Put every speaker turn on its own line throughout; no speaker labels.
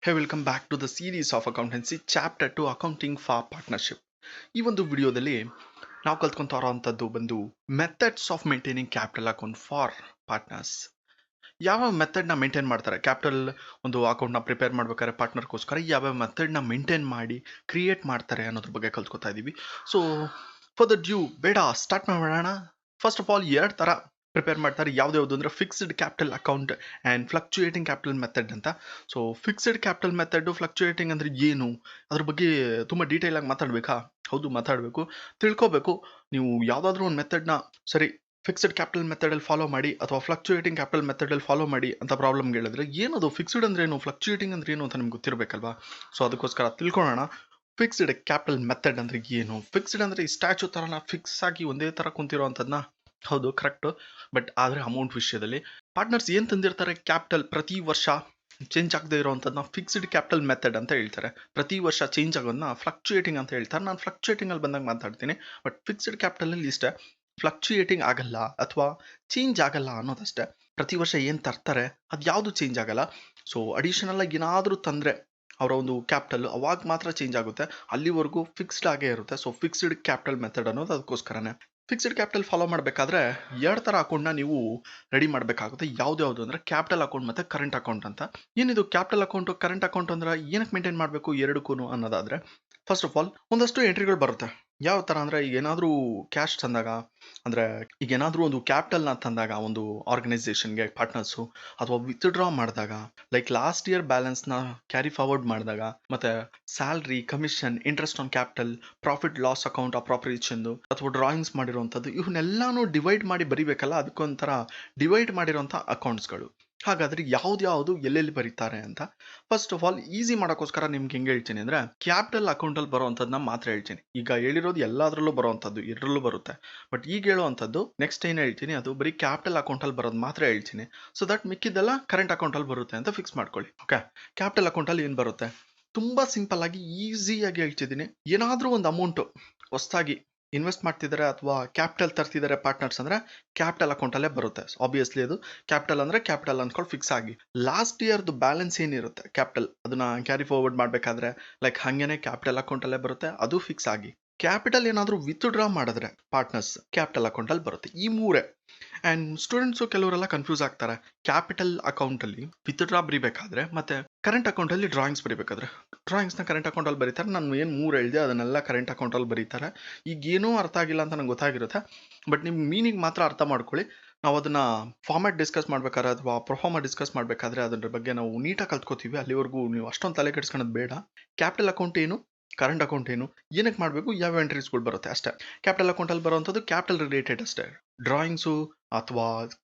Hey, welcome back to the series of Accountancy, Chapter-2 Accounting for Partnership. ಈ ಒಂದು ವಿಡಿಯೋದಲ್ಲಿ ನಾವು ಕಲ್ತ್ಕೊಂತ ಇರೋವಂಥದ್ದು ಬಂದು methods of maintaining capital account for partners. ಯಾವ ಮೆಥಡ್ನ maintain ಮಾಡ್ತಾರೆ, ಕ್ಯಾಪಿಟಲ್ ಒಂದು ಅಕೌಂಟ್ನ ಪ್ರಿಪೇರ್ ಮಾಡ್ಬೇಕಾದ್ರೆ ಪಾರ್ಟ್ನರ್ಗೋಸ್ಕರ ಯಾವ ಮೆಥಡ್ನ ಮೇಂಟೈನ್ ಮಾಡಿ ಕ್ರಿಯೇಟ್ ಮಾಡ್ತಾರೆ ಅನ್ನೋದ್ರ ಬಗ್ಗೆ ಕಲ್ತ್ಕೊತಾ ಇದ್ದೀವಿ. ಸೊ ಫಾರ್ ದ ಡ್ಯೂ ಬೇಡ ಸ್ಟಾರ್ಟ್ ಮಾಡೋಣ. ಫಸ್ಟ್ ಆಫ್ ಆಲ್ ಎರಡು ಥರ ಪ್ರಿಪೇರ್ ಮಾಡ್ತಾರೆ. ಯಾವ್ದು ಅಂದ್ರೆ fixed capital account and fluctuating capital method ಅಂತ. So fixed capital method, fluctuating ಅಂದ್ರೆ ಏನು, ಅದ್ರ ಬಗ್ಗೆ ತುಂಬ ಡೀಟೇಲ್ ಆಗಿ ಮಾತಾಡಬೇಕಾ? ಹೌದು, ಮಾತಾಡಬೇಕು, ತಿಳ್ಕೊಬೇಕು. ನೀವು ಯಾವುದಾದ್ರೂ ಒಂದು ಮೆಥಡ್ನ ಸರಿ ಫಿಕ್ಸ್ಡ್ ಕ್ಯಾಪಿಟಲ್ ಮೆಥಡಲ್ಲಿ ಫಾಲೋ ಮಾಡಿ ಅಥವಾ ಫ್ಲಕ್ಚುಯೇಟಿಂಗ್ ಕ್ಯಾಪಿಟಲ್ ಮೆಥಡಲ್ಲಿ ಫಾಲೋ ಮಾಡಿ ಅಂತ ಪ್ರಾಬ್ಲಮ್ಗೆ ಹೇಳಿದ್ರೆ ಏನದು ಫಿಕ್ಸ್ಡ್ ಅಂದ್ರೆ ಏನು, ಫ್ಲಕ್ಚುಯೇಟಿಂಗ್ ಅಂದ್ರೆ ಏನು ಅಂತ ನಿಮ್ಗೆ ಗೊತ್ತಿರಬೇಕಲ್ವಾ? ಸೊ ಅದಕ್ಕೋಸ್ಕರ ತಿಳ್ಕೊಳ್ಳೋಣ. ಫಿಕ್ಸ್ಡ್ ಕ್ಯಾಪಿಟಲ್ ಮೆಥಡ್ ಅಂದ್ರೆ ಏನು? ಫಿಕ್ಸ್ಡ್ ಅಂದ್ರೆ ಈ ಸ್ಟ್ಯಾಚು ಥರನ ಫಿಕ್ಸ್ ಆಗಿ ಒಂದೇ ಥರ ಕುಂತಿರೋ ಅಂಥದ್ದನ್ನ. ಹೌದು, ಕರೆಕ್ಟ್. ಬಟ್ ಆದರೆ ಅಮೌಂಟ್ ವಿಷಯದಲ್ಲಿ ಪಾರ್ಟ್ನರ್ಸ್ ಏನು ತಂದಿರ್ತಾರೆ, ಕ್ಯಾಪಿಟಲ್ ಪ್ರತಿ ವರ್ಷ ಚೇಂಜ್ ಆಗದೆ ಇರೋವಂಥದ್ದನ್ನ ಫಿಕ್ಸ್ಡ್ ಕ್ಯಾಪಿಟಲ್ ಮೆಥಡ್ ಅಂತ ಹೇಳ್ತಾರೆ. ಪ್ರತಿ ವರ್ಷ ಚೇಂಜ್ ಆಗೋದನ್ನ ಫ್ಲಕ್ಚುಯೇಟಿಂಗ್ ಅಂತ ಹೇಳ್ತಾರೆ. ನಾನು ಫ್ಲಕ್ಚುಯೇಟಿಂಗಲ್ಲಿ ಬಂದಾಗ ಮಾತಾಡ್ತೀನಿ. ಬಟ್ ಫಿಕ್ಸ್ಡ್ ಕ್ಯಾಪಿಟಲಲ್ಲಿ ಇಷ್ಟೇ, ಫ್ಲಕ್ಚುಯೇಟಿಂಗ್ ಆಗಲ್ಲ ಅಥವಾ ಚೇಂಜ್ ಆಗಲ್ಲ ಅನ್ನೋದಷ್ಟೇ. ಪ್ರತಿ ವರ್ಷ ಏನು ತರ್ತಾರೆ ಅದು ಯಾವುದು ಚೇಂಜ್ ಆಗಲ್ಲ. ಸೊ ಅಡಿಷನಲ್ ಆಗಿ ಏನಾದರೂ ತಂದರೆ ಅವರ ಒಂದು ಕ್ಯಾಪಿಟಲ್ ಅವಾಗ ಮಾತ್ರ ಚೇಂಜ್ ಆಗುತ್ತೆ, ಅಲ್ಲಿವರೆಗೂ ಫಿಕ್ಸ್ಡ್ ಆಗೇ ಇರುತ್ತೆ. ಸೊ ಫಿಕ್ಸ್ಡ್ ಕ್ಯಾಪಿಟಲ್ ಮೆಥಡ್ ಅನ್ನೋದು ಅದಕ್ಕೋಸ್ಕರನೇ. ಫಿಕ್ಸ್ಡ್ ಕ್ಯಾಪಿಟಲ್ ಫಾಲೋ ಮಾಡಬೇಕಾದ್ರೆ ಎರಡು ಥರ ಅಕೌಂಟ್ನ ನೀವು ರೆಡಿ ಮಾಡಬೇಕಾಗುತ್ತೆ. ಯಾವ್ದು ಅಂದರೆ ಕ್ಯಾಪಿಟಲ್ ಅಕೌಂಟ್ ಮತ್ತು ಕರೆಂಟ್ ಅಕೌಂಟ್ ಅಂತ. ಏನಿದು ಕ್ಯಾಪಿಟಲ್ ಅಕೌಂಟು ಕರೆಂಟ್ ಅಕೌಂಟ್ ಅಂದ್ರೆ ಏನಕ್ಕೆ ಮೇಂಟೈನ್ ಮಾಡಬೇಕು ಎರಡಕ್ಕೂ ಅನ್ನೋದಾದರೆ, ಫಸ್ಟ್ ಆಫ್ ಆಲ್ ಒಂದಷ್ಟು ಎಂಟ್ರಿಗಳು ಬರುತ್ತೆ. ಯಾವ ಥರ ಅಂದರೆ ಈಗ ಏನಾದರೂ ಕ್ಯಾಶ್ ತಂದಾಗ, ಅಂದರೆ ಈಗ ಏನಾದರೂ ಒಂದು ಕ್ಯಾಪಿಟಲ್ನ ತಂದಾಗ ಒಂದು ಆರ್ಗನೈಸೇಷನ್ಗೆ ಪಾರ್ಟ್ನರ್ಸು, ಅಥವಾ ವಿತ್ಡ್ರಾ ಮಾಡಿದಾಗ, ಲೈಕ್ ಲಾಸ್ಟ್ ಇಯರ್ ಬ್ಯಾಲೆನ್ಸ್ನ ಕ್ಯಾರಿ ಫಾರ್ವರ್ಡ್ ಮಾಡಿದಾಗ, ಮತ್ತು salary, commission, interest on capital, profit loss account appropriation ಅಥವಾ ಡ್ರಾಯಿಂಗ್ಸ್ ಮಾಡಿರೋವಂಥದ್ದು, ಇವನ್ನೆಲ್ಲಾನು ಡಿವೈಡ್ ಮಾಡಿ ಬರಿಬೇಕಲ್ಲ, ಅದಕ್ಕೊಂಥರ ಡಿವೈಡ್ ಮಾಡಿರೋಂಥ ಅಕೌಂಟ್ಸ್ಗಳು. ಹಾಗಾದರೆ ಯಾವ್ದು ಎಲ್ಲೆಲ್ಲಿ ಬರೀತಾರೆ ಅಂತ ಫಸ್ಟ್ ಆಫ್ ಆಲ್ ಈಸಿ ಮಾಡೋಕ್ಕೋಸ್ಕರ ನಿಮ್ಗೆ ಹೆಂಗೆ ಹೇಳ್ತೀನಿ ಅಂದರೆ, ಕ್ಯಾಪಿಟಲ್ ಅಕೌಂಟಲ್ಲಿ ಬರೋವಂಥದ್ದನ್ನ ಮಾತ್ರ ಹೇಳ್ತೀನಿ. ಈಗ ಹೇಳಿರೋದು ಎಲ್ಲದರಲ್ಲೂ ಬರೋವಂಥದ್ದು, ಎರಡರಲ್ಲೂ ಬರುತ್ತೆ. ಬಟ್ ಈಗ ಹೇಳುವಂಥದ್ದು ನೆಕ್ಸ್ಟ್ ಏನು ಹೇಳ್ತೀನಿ ಅದು ಬರೀ ಕ್ಯಾಪಿಟಲ್ ಅಕೌಂಟಲ್ಲಿ ಬರೋದು ಮಾತ್ರ ಹೇಳ್ತೀನಿ. ಸೊ ದಟ್ ಮಿಕ್ಕಿದ್ದೆಲ್ಲ ಕರೆಂಟ್ ಅಕೌಂಟಲ್ಲಿ ಬರುತ್ತೆ ಅಂತ ಫಿಕ್ಸ್ ಮಾಡ್ಕೊಳ್ಳಿ. ಓಕೆ, ಕ್ಯಾಪಿಟಲ್ ಅಕೌಂಟಲ್ಲಿ ಏನು ಬರುತ್ತೆ? ತುಂಬ ಸಿಂಪಲ್ ಆಗಿ ಈಸಿಯಾಗಿ ಹೇಳ್ತಿದ್ದೀನಿ. ಏನಾದರೂ ಒಂದು ಅಮೌಂಟು ಹೊಸದಾಗಿ ಇನ್ವೆಸ್ಟ್ ಮಾಡ್ತಿದ್ದಾರೆ ಅಥವಾ ಕ್ಯಾಪಿಟಲ್ ತರ್ತಿದ್ದಾರೆ ಪಾರ್ಟ್ನರ್ಸ್ ಅಂದರೆ ಕ್ಯಾಪಿಟಲ್ ಅಕೌಂಟಲ್ಲೇ ಬರುತ್ತೆ. ಆಬ್ವಿಯಸ್ಲಿ ಅದು ಕ್ಯಾಪಿಟಲ್ ಅಂದರೆ ಕ್ಯಾಪಿಟಲ್ ಅಂದ್ಕೊಂಡು ಫಿಕ್ಸ್ ಆಗಿ ಲಾಸ್ಟ್ ಇಯರ್ದು ಬ್ಯಾಲೆನ್ಸ್ ಏನಿರುತ್ತೆ ಕ್ಯಾಪಿಟಲ್, ಅದನ್ನ ಕ್ಯಾರಿ ಫಾರ್ವರ್ಡ್ ಮಾಡಬೇಕಾದ್ರೆ ಲೈಕ್ ಹಾಗೇನೆ ಕ್ಯಾಪಿಟಲ್ ಅಕೌಂಟಲ್ಲೇ ಬರುತ್ತೆ, ಅದು ಫಿಕ್ಸ್ ಆಗಿ. ಕ್ಯಾಪಿಟಲ್ ಏನಾದರೂ ವಿತ್ಡ್ರಾ ಮಾಡಿದ್ರೆ ಪಾರ್ಟ್ನರ್ಸ್ ಕ್ಯಾಪಿಟಲ್ ಅಕೌಂಟಲ್ಲಿ ಬರುತ್ತೆ. ಈ ಮೂರೇ. ಆ್ಯಂಡ್ ಸ್ಟೂಡೆಂಟ್ಸು ಕೆಲವರೆಲ್ಲ ಕನ್ಫ್ಯೂಸ್ ಆಗ್ತಾರೆ. ಕ್ಯಾಪಿಟಲ್ ಅಕೌಂಟಲ್ಲಿ ವಿತ್ಡ್ರಾ ಬರೀಬೇಕಾದ್ರೆ ಮತ್ತು ಕರೆಂಟ್ ಅಕೌಂಟಲ್ಲಿ ಡ್ರಾಯಿಂಗ್ಸ್ ಬರೀಬೇಕಾದ್ರೆ, ಡ್ರಾಯಿಂಗ್ಸ್ನ ಕರೆಂಟ್ ಅಕೌಂಟಲ್ಲಿ ಬರೀತಾರೆ. ನಾನು ಏನು ಮೂರು ಹೇಳಿದೆ ಅದನ್ನೆಲ್ಲ ಕರೆಂಟ್ ಅಕೌಂಟಲ್ಲಿ ಬರೀತಾರೆ. ಈಗ ಏನೂ ಅರ್ಥ ಆಗಿಲ್ಲ ಅಂತ ನಂಗೆ ಗೊತ್ತಾಗಿರುತ್ತೆ, ಬಟ್ ನಿಮ್ಮ ಮೀನಿಂಗ್ ಮಾತ್ರ ಅರ್ಥ ಮಾಡ್ಕೊಳ್ಳಿ. ನಾವು ಅದನ್ನು ಫಾರ್ಮ್ಯಾಟ್ ಡಿಸ್ಕಸ್ ಮಾಡಬೇಕಾದ್ರೆ ಅಥವಾ ಪ್ರೊಫಾರ್ಮ ಡಿಸ್ಕಸ್ ಮಾಡಬೇಕಾದ್ರೆ ಅದ್ರ ಬಗ್ಗೆ ನಾವು ನೀಟಾಗಿ ಕಲ್ತ್ಕೋತೀವಿ. ಅಲ್ಲಿವರೆಗೂ ನೀವು ಅಷ್ಟೊಂದು ತಲೆ ಕೆಡಿಸ್ಕೊಳ್ಳೋದು ಬೇಡ. ಕ್ಯಾಪಿಟಲ್ ಅಕೌಂಟ್ ಏನು, ಕರೆಂಟ್ ಅಕೌಂಟ್ ಏನು, ಏನಕ್ಕೆ ಮಾಡಬೇಕು, ಯಾವ ಎಂಟ್ರೀಸ್ಗಳು ಬರುತ್ತೆ ಅಷ್ಟೇ. ಕ್ಯಾಪಿಟಲ್ ಅಕೌಂಟಲ್ಲಿ ಬರೋವಂಥದ್ದು ಕ್ಯಾಪಿಟಲ್ ರಿಲೇಟೆಡ್ ಅಷ್ಟೇ. ಡ್ರಾಯಿಂಗ್ಸು ಅಥವಾ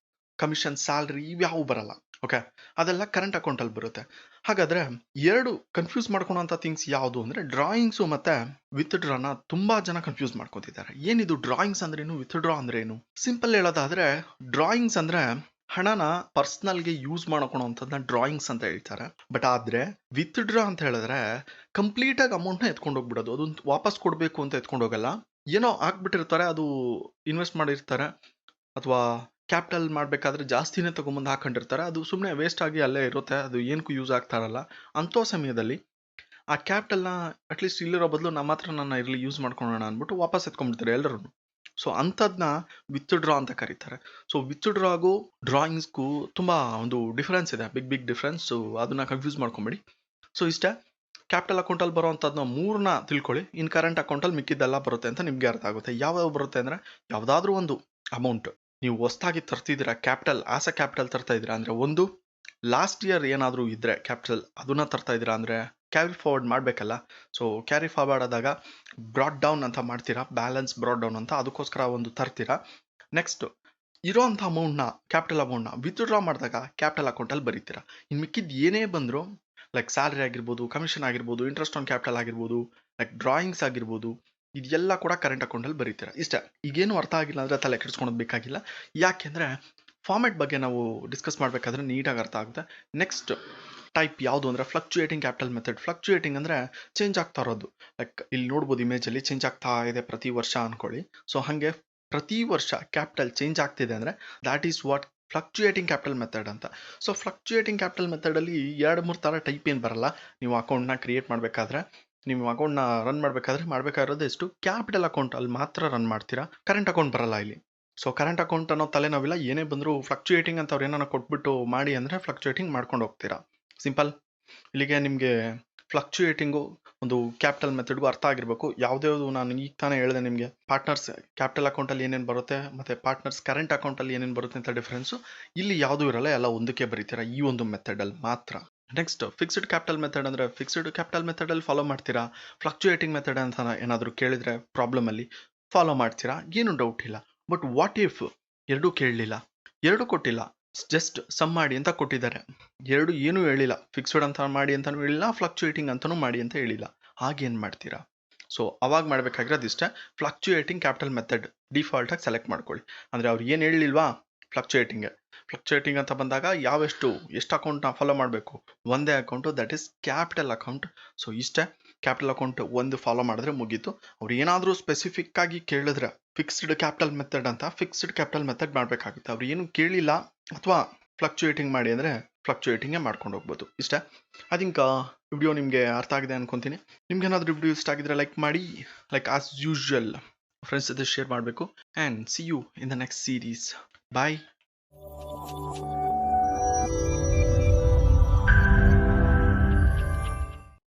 ಕಮಿಷನ್, ಸ್ಯಾಲ್ರಿ ಇವ್ಯಾವು ಬರಲ್ಲ. ಓಕೆ, ಅದೆಲ್ಲ ಕರೆಂಟ್ ಅಕೌಂಟಲ್ಲಿ ಬರುತ್ತೆ. ಹಾಗಾದರೆ ಎರಡು ಕನ್ಫ್ಯೂಸ್ ಮಾಡ್ಕೊಳೋಂಥ ಥಿಂಗ್ಸ್ ಯಾವುದು ಅಂದರೆ ಡ್ರಾಯಿಂಗ್ಸು ಮತ್ತು ವಿತ್ಡ್ರಾನ ತುಂಬ ಜನ ಕನ್ಫ್ಯೂಸ್ ಮಾಡ್ಕೊತಿದ್ದಾರೆ. ಏನಿದು ಡ್ರಾಯಿಂಗ್ಸ್ ಅಂದ್ರೇನು, ವಿತ್ಡ್ರಾ ಅಂದ್ರೇನು? ಸಿಂಪಲ್ ಹೇಳೋದಾದರೆ ಡ್ರಾಯಿಂಗ್ಸ್ ಅಂದರೆ ಹಣನ ಪರ್ಸ್ನಲ್ಗೆ ಯೂಸ್ ಮಾಡ್ಕೊಳೋಂಥದ್ದನ್ನ ಡ್ರಾಯಿಂಗ್ಸ್ ಅಂತ ಹೇಳ್ತಾರೆ. ಬಟ್ ಆದರೆ ವಿತ್ಡ್ರಾ ಅಂತ ಹೇಳಿದ್ರೆ ಕಂಪ್ಲೀಟಾಗಿ ಅಮೌಂಟ್ನ ಎತ್ಕೊಂಡು ಹೋಗ್ಬಿಡೋದು, ಅದನ್ನು ವಾಪಸ್ ಕೊಡಬೇಕು ಅಂತ ಎತ್ಕೊಂಡು ಹೋಗಲ್ಲ. ಏನೋ ಹಾಕ್ಬಿಟ್ಟಿರ್ತಾರೆ, ಅದು ಇನ್ವೆಸ್ಟ್ ಮಾಡಿರ್ತಾರೆ ಅಥವಾ ಕ್ಯಾಪಿಟಲ್ ಮಾಡಬೇಕಾದ್ರೆ ಜಾಸ್ತಿನೇ ತೊಗೊಂಬಂದು ಹಾಕೊಂಡಿರ್ತಾರೆ, ಅದು ಸುಮ್ಮನೆ ವೇಸ್ಟ್ ಆಗಿ ಅಲ್ಲೇ ಇರುತ್ತೆ, ಅದು ಏನಕ್ಕೂ ಯೂಸ್ ಆಗ್ತಾ ಇರಲ್ಲ. ಅಂಥ ಸಮಯದಲ್ಲಿ ಆ ಕ್ಯಾಪಿಟಲ್ನ ಅಟ್ಲೀಸ್ಟ್ ಇಲ್ಲಿರೋ ಬದಲು ನಮ್ಮ ಹತ್ರ ನನ್ನ ಇರಲಿ ಯೂಸ್ ಮಾಡ್ಕೊಳ್ಳೋಣ ಅಂದ್ಬಿಟ್ಟು ವಾಪಸ್ ಎತ್ಕೊಂಡ್ಬಿಡ್ತಾರೆ ಎಲ್ಲರೂ. ಸೊ ಅಂಥದ್ದನ್ನ ವಿತ್ಡ್ರಾ ಅಂತ ಕರೀತಾರೆ. ಸೊ ವಿತ್ಡ್ರಾಗೂ ಡ್ರಾಯಿಂಗ್ಸ್ಗೂ ತುಂಬ ಒಂದು ಡಿಫ್ರೆನ್ಸ್ ಇದೆ, ಬಿಗ್ ಡಿಫ್ರೆನ್ಸ್. ಸೊ ಅದನ್ನ ಕನ್ಫ್ಯೂಸ್ ಮಾಡ್ಕೊಂಬೇಡಿ. ಸೊ ಇಷ್ಟೇ, ಕ್ಯಾಪಿಟಲ್ ಅಕೌಂಟಲ್ಲಿ ಬರೋವಂಥದ್ದನ್ನ ಮೂರನ್ನ ತಿಳ್ಕೊಳ್ಳಿ. ಇನ್ ಕರೆಂಟ್ ಅಕೌಂಟಲ್ಲಿ ಮಿಕ್ಕಿದ್ದೆಲ್ಲ ಬರುತ್ತೆ ಅಂತ ನಿಮಗೆ ಅರ್ಥ ಆಗುತ್ತೆ. ಯಾವ್ಯಾವ ಬರುತ್ತೆ ಅಂದರೆ, ಯಾವುದಾದ್ರೂ ಒಂದು ಅಮೌಂಟ್ ನೀವು ಹೊಸದಾಗಿ ತರ್ತಿದ್ದೀರಾ, ಕ್ಯಾಪಿಟಲ್ ಆಸ್ ಅ ಕ್ಯಾಪಿಟಲ್ ತರ್ತಾ ಇದ್ದೀರಾ ಅಂದರೆ, ಒಂದು ಲಾಸ್ಟ್ ಇಯರ್ ಏನಾದರೂ ಇದ್ದರೆ ಕ್ಯಾಪಿಟಲ್ ಅದನ್ನ ತರ್ತಾ ಇದ್ದೀರಾ ಅಂದರೆ ಕ್ಯಾರಿ ಫಾರ್ವರ್ಡ್ ಮಾಡಬೇಕಲ್ಲ. ಸೊ ಕ್ಯಾರಿ ಫಾರ್ವರ್ಡ್ ಆದಾಗ ಬ್ರಾಡ್ ಡೌನ್ ಅಂತ ಮಾಡ್ತೀರಾ, ಬ್ಯಾಲೆನ್ಸ್ ಬ್ರಾಡ್ ಡೌನ್ ಅಂತ, ಅದಕ್ಕೋಸ್ಕರ ಒಂದು ತರ್ತೀರಾ. ನೆಕ್ಸ್ಟ್ ಇರೋ ಅಂಥ ಅಮೌಂಟ್ನ, ಕ್ಯಾಪಿಟಲ್ ಅಮೌಂಟ್ನ ವಿತ್ಡ್ರಾ ಮಾಡಿದಾಗ ಕ್ಯಾಪಿಟಲ್ ಅಕೌಂಟಲ್ಲಿ ಬರೀತೀರಾ. ಇನ್ನು ಮಿಕ್ಕಿದ್ದು ಏನೇ ಬಂದರೂ ಲೈಕ್ ಸ್ಯಾಲ್ರಿ ಆಗಿರ್ಬೋದು, ಕಮಿಷನ್ ಆಗಿರ್ಬೋದು, ಇಂಟ್ರೆಸ್ಟ್ ಆನ್ ಕ್ಯಾಪಿಟಲ್ ಆಗಿರ್ಬೋದು, ಲೈಕ್ ಡ್ರಾಯಿಂಗ್ಸ್ ಆಗಿರ್ಬೋದು, ಇದೆಲ್ಲ ಕೂಡ ಕರೆಂಟ್ ಅಕೌಂಟಲ್ಲಿ ಬರೀತೀರಾ. ಇಷ್ಟ. ಈಗೇನು ಅರ್ಥ ಆಗಿಲ್ಲ ಅಂದರೆ ತಲೆ ಕೆಡಿಸ್ಕೊಳೋದು ಬೇಕಾಗಿಲ್ಲ. ಯಾಕೆಂದರೆ ಫಾರ್ಮೆಟ್ ಬಗ್ಗೆ ನಾವು ಡಿಸ್ಕಸ್ ಮಾಡಬೇಕಾದ್ರೆ ನೀಟಾಗಿ ಅರ್ಥ ಆಗುತ್ತೆ. ನೆಕ್ಸ್ಟ್ ಟೈಪ್ ಯಾವುದು ಅಂದರೆ ಫ್ಲಕ್ಚುಯೇಟಿಂಗ್ ಕ್ಯಾಪಿಟಲ್ ಮೆಥಡ್. ಫ್ಲಕ್ಚುಯೇಟಿಂಗ್ ಅಂದರೆ ಚೇಂಜ್ ಆಗ್ತಾ ಇರೋದು. ಲೈಕ್ ಇಲ್ಲಿ ನೋಡ್ಬೋದು ಇಮೇಜಲ್ಲಿ ಚೇಂಜ್ ಆಗ್ತಾ ಇದೆ ಪ್ರತಿ ವರ್ಷ ಅಂದ್ಕೊಳ್ಳಿ. ಸೊ ಹಾಗೆ ಪ್ರತಿ ವರ್ಷ ಕ್ಯಾಪಿಟಲ್ ಚೇಂಜ್ ಆಗ್ತಿದೆ ಅಂದರೆ that is what fluctuating capital method ಅಂತ. ಸೊ ಫ್ಲಕ್ಚುಯೇಟಿಂಗ್ ಕ್ಯಾಪಿಟಲ್ ಮೆಥಡಲ್ಲಿ 2-3 ಥರ ಟೈಪ್ ಏನು ಬರಲ್ಲ. ನೀವು ಅಕೌಂಟ್ನ ಕ್ರಿಯೇಟ್ ಮಾಡಬೇಕಾದ್ರೆ, ನೀವು ಅಕೌಂಟ್ನ ರನ್ ಮಾಡಬೇಕಾಗಿರೋದು ಎಷ್ಟು ಕ್ಯಾಪಿಟಲ್ ಅಕೌಂಟ್ ಅಲ್ಲಿ ಮಾತ್ರ ರನ್ ಮಾಡ್ತೀರಾ. ಕರೆಂಟ್ ಅಕೌಂಟ್ ಬರಲ್ಲ ಇಲ್ಲಿ. ಸೊ ಕರೆಂಟ್ ಅಕೌಂಟ್ ಅನ್ನೋ ತಲೆನೋವಿಲ್ಲ. ಏನೇ ಬಂದರೂ ಫ್ಲಕ್ಚುಯೇಟಿಂಗ್ ಅಂತ ಅವ್ರು ಏನಾರ ಕೊಟ್ಬಿಟ್ಟು ಮಾಡಿ ಅಂದರೆ ಫ್ಲಕ್ಚುಯೇಟಿಂಗ್ ಮಾಡ್ಕೊಂಡು ಹೋಗ್ತೀರಾ. ಸಿಂಪಲ್. ಇಲ್ಲಿಗೆ ನಿಮಗೆ ಫ್ಲಕ್ಚುಯೇಟಿಂಗು ಒಂದು ಕ್ಯಾಪಿಟಲ್ ಮೆಥಡ್ಗೂ ಅರ್ಥ ಆಗಿರಬೇಕು. ಯಾವುದ್ಯಾವುದು ನಾನು ಈಗ ತಾನೇ ಹೇಳಿದೆ ನಿಮಗೆ, ಪಾರ್ಟ್ನರ್ಸ್ ಕ್ಯಾಪಿಟಲ್ ಅಕೌಂಟಲ್ಲಿ ಏನೇನು ಬರುತ್ತೆ ಮತ್ತು ಪಾರ್ಟ್ನರ್ಸ್ ಕರೆಂಟ್ ಅಕೌಂಟಲ್ಲಿ ಏನೇನು ಬರುತ್ತೆ ಅಂತ ಡಿಫ್ರೆನ್ಸು ಇಲ್ಲಿ ಯಾವುದೂ ಇರಲ್ಲ, ಎಲ್ಲ ಒಂದಕ್ಕೆ ಬರೀತೀರಾ ಈ ಒಂದು ಮೆಥಡಲ್ಲಿ ಮಾತ್ರ. ನೆಕ್ಸ್ಟ್ ಫಿಕ್ಸ್ಡ್ ಕ್ಯಾಪಿಟಲ್ ಮೆಥಡ್ ಅಂದರೆ ಫಿಕ್ಸ್ಡ್ ಕ್ಯಾಪಿಟಲ್ ಮೆಥಡಲ್ಲಿ ಫಾಲೋ ಮಾಡ್ತೀರಾ. ಫ್ಲಕ್ಚುಯೇಟಿಂಗ್ ಮೆಥಡ್ ಅಂತ ಏನಾದರೂ ಕೇಳಿದರೆ ಪ್ರಾಬ್ಲಮಲ್ಲಿ ಫಾಲೋ ಮಾಡ್ತೀರಾ, ಏನು ಡೌಟ್ ಇಲ್ಲ. ಬಟ್ ವಾಟ್ ಇಫ್ ಎರಡೂ ಕೇಳಲಿಲ್ಲ, ಎರಡೂ ಕೊಟ್ಟಿಲ್ಲ, ಜಸ್ಟ್ ಸಮ್ ಮಾಡಿ ಅಂತ ಕೊಟ್ಟಿದ್ದಾರೆ, ಎರಡು ಏನೂ ಹೇಳಿಲ್ಲ, ಫಿಕ್ಸ್ಡ್ ಅಂತ ಮಾಡಿ ಅಂತಲೂ ಹೇಳಿಲ್ಲ, ಫ್ಲಕ್ಚುಯೇಟಿಂಗ್ ಅಂತಲೂ ಮಾಡಿ ಅಂತ ಹೇಳಿಲ್ಲ, ಆಗೇನು ಮಾಡ್ತೀರಾ? ಸೊ ಅವಾಗ ಮಾಡಬೇಕಾಗಿರೋದು ಇಷ್ಟೇ, ಫ್ಲಕ್ಚುಯೇಟಿಂಗ್ ಕ್ಯಾಪಿಟಲ್ ಮೆಥಡ್ ಡಿಫಾಲ್ಟಾಗಿ ಸೆಲೆಕ್ಟ್ ಮಾಡ್ಕೊಳ್ಳಿ. ಅಂದರೆ ಅವ್ರು ಏನು ಹೇಳಿಲ್ವಾ ಫ್ಲಕ್ಚುಯೇಟಿಂಗ್ ಅಂತ ಬಂದಾಗ ಎಷ್ಟು ಅಕೌಂಟ್ನ ಫಾಲೋ ಮಾಡಬೇಕು, ಒಂದೇ account, that is capital account. So ಇಷ್ಟೇ, ಕ್ಯಾಪಿಟಲ್ ಅಕೌಂಟ್ ಒಂದು ಫಾಲೋ ಮಾಡಿದ್ರೆ ಮುಗೀತು. ಅವ್ರು ಏನಾದರೂ ಸ್ಪೆಸಿಫಿಕ್ ಆಗಿ ಕೇಳಿದ್ರೆ ಫಿಕ್ಸ್ಡ್ ಕ್ಯಾಪಿಟಲ್ ಮೆಥಡ್ ಅಂತ ಫಿಕ್ಸ್ಡ್ ಕ್ಯಾಪಿಟಲ್ ಮೆಥಡ್ ಮಾಡಬೇಕಾಗುತ್ತೆ. ಅವ್ರು ಏನು ಕೇಳಿಲ್ಲ ಅಥವಾ ಫ್ಲಕ್ಚುಯೇಟಿಂಗ್ ಮಾಡಿ ಅಂದರೆ ಫ್ಲಕ್ಚುಯೇಟಿಂಗೇ ಮಾಡ್ಕೊಂಡು ಹೋಗ್ಬೋದು. ಇಷ್ಟೇ. ಐ ಥಿಂಕ್ ವಿಡಿಯೋ ನಿಮಗೆ ಅರ್ಥ ಆಗಿದೆ ಅನ್ಕೊತೀನಿ. ನಿಮ್ಗೆ ಏನಾದರೂ ವಿಡಿಯೋ ಇಷ್ಟ ಆಗಿದ್ರೆ ಲೈಕ್ ಮಾಡಿ, ಲೈಕ್ ಆಸ್ ಯೂಶುವಲ್ ಫ್ರೆಂಡ್ಸ್ ಜೊತೆ ಶೇರ್ ಮಾಡಬೇಕು. And see you in the next series. Bye.